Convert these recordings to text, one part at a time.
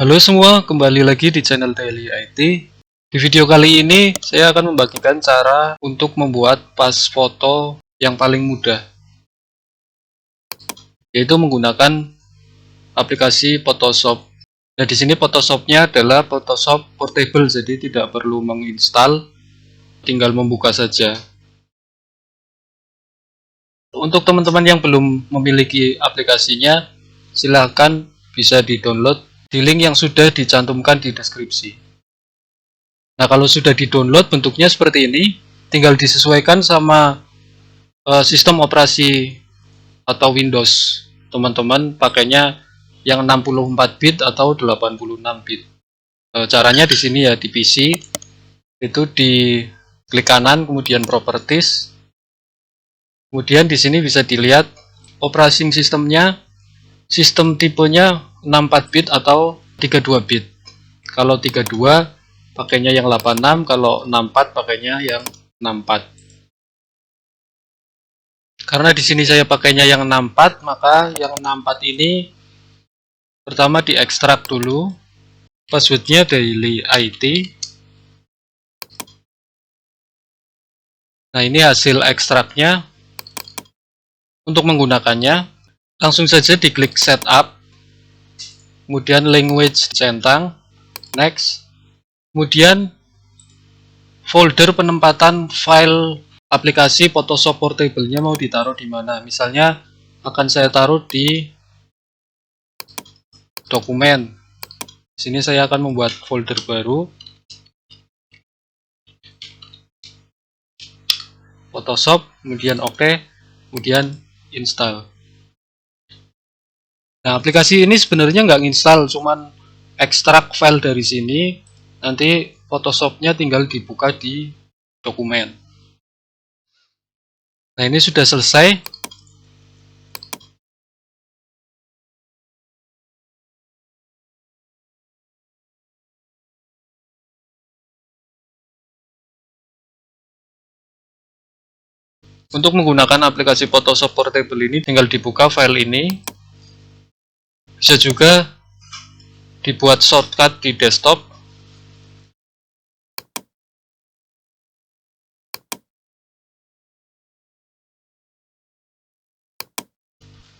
Halo semua, kembali lagi di channel Daily IT. Di video kali ini, saya akan membagikan cara untuk membuat pas foto yang paling mudah, yaitu menggunakan aplikasi Photoshop. Nah, di sini Photoshopnya adalah Photoshop Portable, jadi tidak perlu menginstal, tinggal membuka saja. Untuk teman-teman yang belum memiliki aplikasinya, silahkan bisa di-download di link yang sudah dicantumkan di deskripsi. Nah, kalau sudah di-download bentuknya seperti ini, tinggal disesuaikan sama sistem operasi atau Windows. Teman-teman pakainya yang 64 bit atau 86 bit. Caranya di sini ya, di PC itu di klik kanan kemudian properties. Kemudian di sini bisa dilihat operating sistemnya, sistem tipenya 64 bit atau 32 bit. Kalau 32 pakainya yang 86, kalau 64 pakainya yang 64. Karena di sini saya pakainya yang 64, maka yang 64 ini pertama diekstrak dulu. Passwordnya Daily IT. Nah, ini hasil ekstraknya. Untuk menggunakannya, langsung saja diklik setup, kemudian language centang, next, kemudian folder penempatan file aplikasi Photoshop Portable-nya mau ditaruh di mana. Misalnya akan saya taruh di dokumen. Di sini saya akan membuat folder baru, Photoshop, kemudian OK, kemudian install. Nah, aplikasi ini sebenarnya nggak nginstal, cuman ekstrak file dari sini, nanti Photoshopnya tinggal dibuka di dokumen. Nah, ini sudah selesai. Untuk menggunakan aplikasi Photoshop Portable ini, tinggal dibuka file ini. Bisa juga dibuat shortcut di desktop.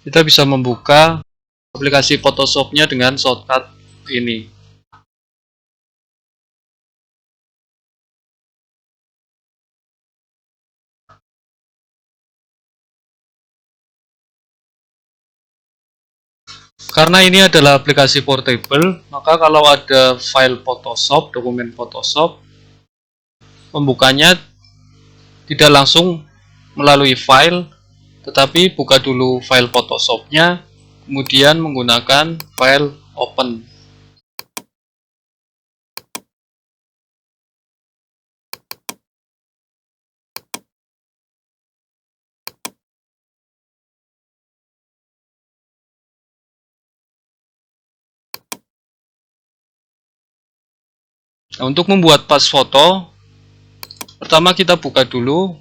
Kita bisa membuka aplikasi Photoshopnya dengan shortcut ini. Karena ini adalah aplikasi portable, maka kalau ada file Photoshop, dokumen Photoshop, membukanya tidak langsung melalui file, tetapi buka dulu file Photoshopnya, kemudian menggunakan file open. Nah, untuk membuat pas foto, pertama kita buka dulu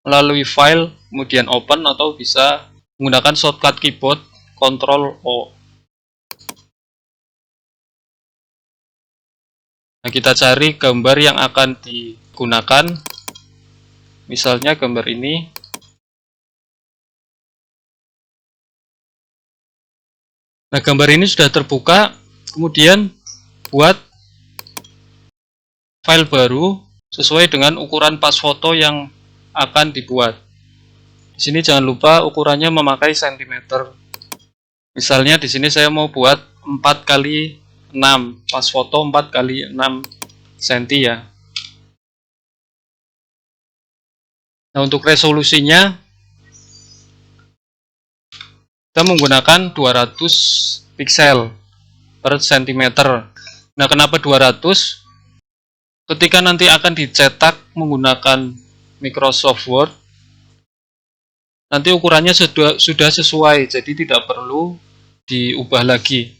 melalui file, kemudian open, atau bisa menggunakan shortcut keyboard Ctrl O. Nah, kita cari gambar yang akan digunakan, misalnya gambar ini. Nah, gambar ini sudah terbuka, kemudian buat file baru sesuai dengan ukuran pas foto yang akan dibuat. Di sini jangan lupa ukurannya memakai cm. Misalnya di sini saya mau buat 4 kali 6, pas foto 4 kali 6 cm ya. Nah, untuk resolusinya kita menggunakan 200 pixel per cm. Nah, kenapa 200? Ketika nanti akan dicetak menggunakan Microsoft Word, nanti ukurannya sudah sesuai, jadi tidak perlu diubah lagi.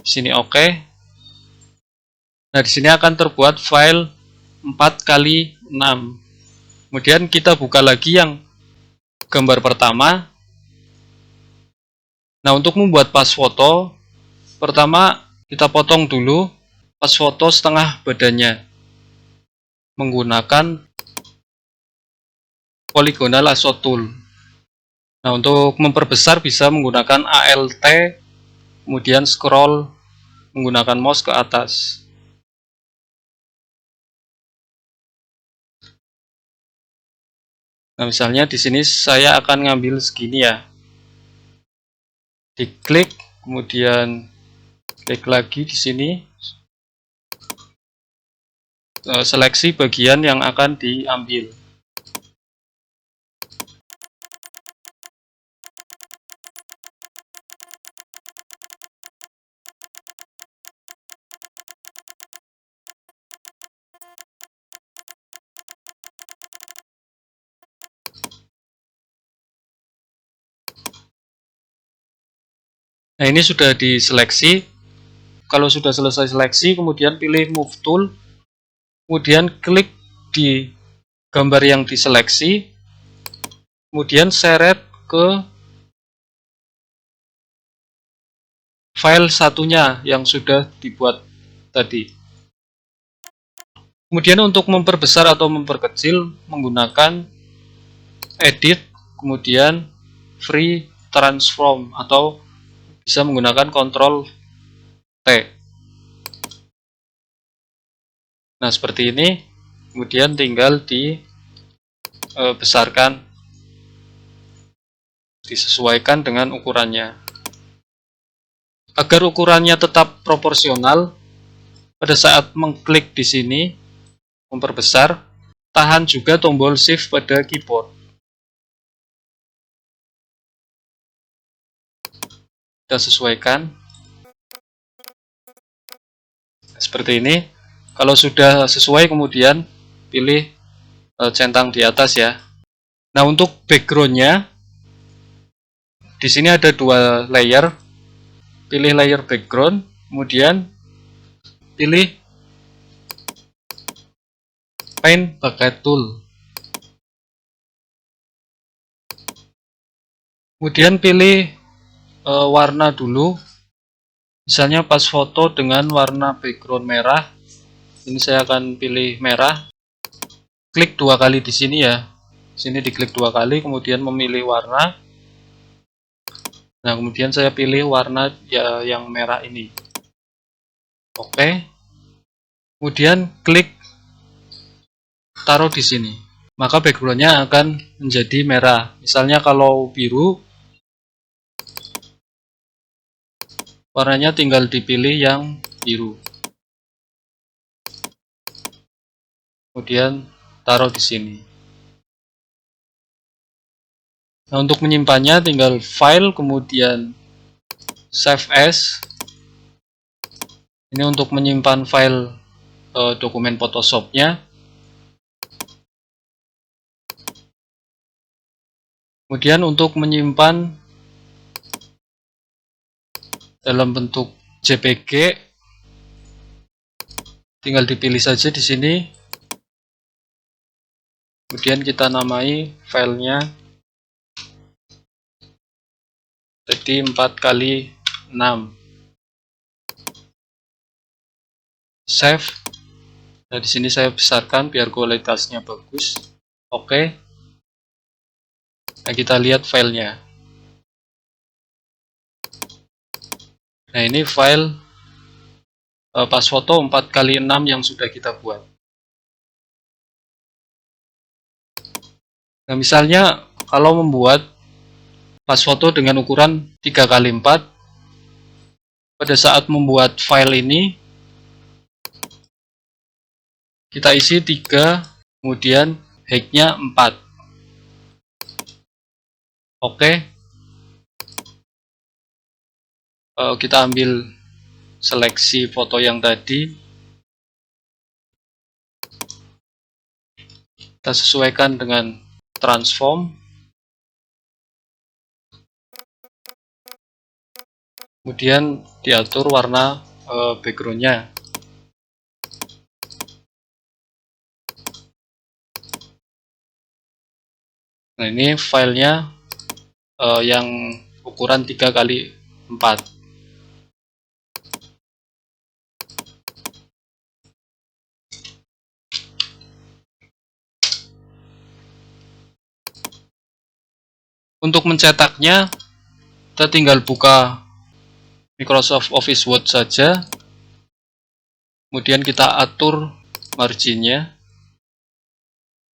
Di sini OK. Nah, di sini akan terbuat file 4 kali 6. Kemudian kita buka lagi yang gambar pertama. Nah, untuk membuat pas foto, Pertama, kita potong dulu pas foto setengah badannya menggunakan polygonal lasso tool. Nah, untuk memperbesar bisa menggunakan ALT, kemudian scroll menggunakan mouse ke atas. Nah, misalnya di sini saya akan ngambil segini ya. Diklik, kemudian klik lagi di sini. Seleksi bagian yang akan diambil. Nah, ini sudah diseleksi. Kalau sudah selesai seleksi, kemudian pilih Move Tool, kemudian klik di gambar yang diseleksi, kemudian seret ke file satunya yang sudah dibuat tadi. Kemudian untuk memperbesar atau memperkecil menggunakan Edit, kemudian Free Transform, atau bisa menggunakan Ctrl T. Nah, seperti ini. Kemudian tinggal dibesarkan, disesuaikan dengan ukurannya. Agar ukurannya tetap proporsional, pada saat mengklik di sini, memperbesar, tahan juga tombol Shift pada keyboard. Kita sesuaikan. Seperti ini. Kalau sudah sesuai, kemudian pilih centang di atas ya. Nah, untuk backgroundnya, di sini ada dua layer. Pilih layer background, kemudian pilih Paint Bucket Tool. Kemudian pilih warna dulu. Misalnya pas foto dengan warna background merah. Ini saya akan pilih merah. Klik dua kali di sini ya. Sini diklik dua kali, kemudian memilih warna. Nah, kemudian saya pilih warna ya, yang merah ini. Oke. Kemudian klik taruh di sini. Maka backgroundnya akan menjadi merah. Misalnya kalau biru, warnanya tinggal dipilih yang biru. Kemudian taruh di sini. Nah, untuk menyimpannya tinggal file, kemudian save as. Ini untuk menyimpan file dokumen Photoshop-nya. Kemudian untuk menyimpan dalam bentuk JPG, tinggal dipilih saja di sini. Kemudian kita namai filenya jadi 4x6. Save. Nah, di sini saya besarkan biar kualitasnya bagus. Oke. Nah, kita lihat filenya. Nah, ini file pas foto 4x6 yang sudah kita buat. Nah, misalnya kalau membuat pas foto dengan ukuran 3x4, pada saat membuat file ini kita isi 3, kemudian height-nya 4. Oke. Kita ambil seleksi foto yang tadi. Kita sesuaikan dengan transform. Kemudian diatur warna background-nya. Nah, ini filenya yang ukuran 3x4. Untuk mencetaknya, kita tinggal buka Microsoft Office Word saja. Kemudian kita atur marginnya.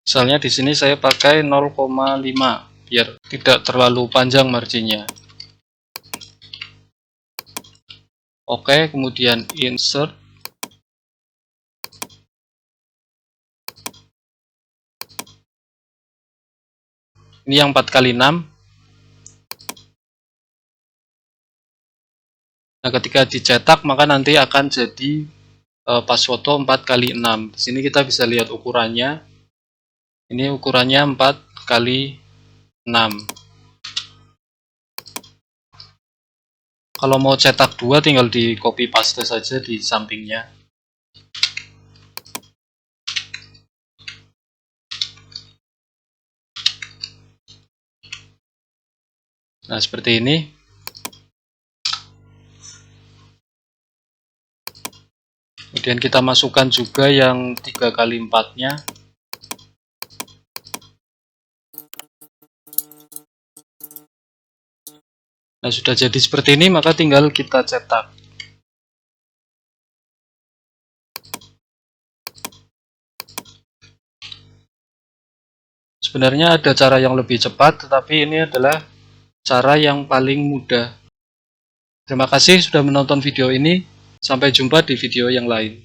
Misalnya di sini saya pakai 0,5 biar tidak terlalu panjang marginnya. Oke, kemudian insert. Ini yang 4x6. Nah, ketika dicetak maka nanti akan jadi pas foto 4x6. Di sini kita bisa lihat ukurannya. Ini ukurannya 4x6. Kalau mau cetak 2 tinggal di copy paste saja di sampingnya. Nah, seperti ini. Kemudian kita masukkan juga yang 3x4-nya. Nah, sudah jadi seperti ini, maka tinggal kita cetak. Sebenarnya ada cara yang lebih cepat, tetapi ini adalah cara yang paling mudah. Terima kasih sudah menonton video ini. Sampai jumpa di video yang lain.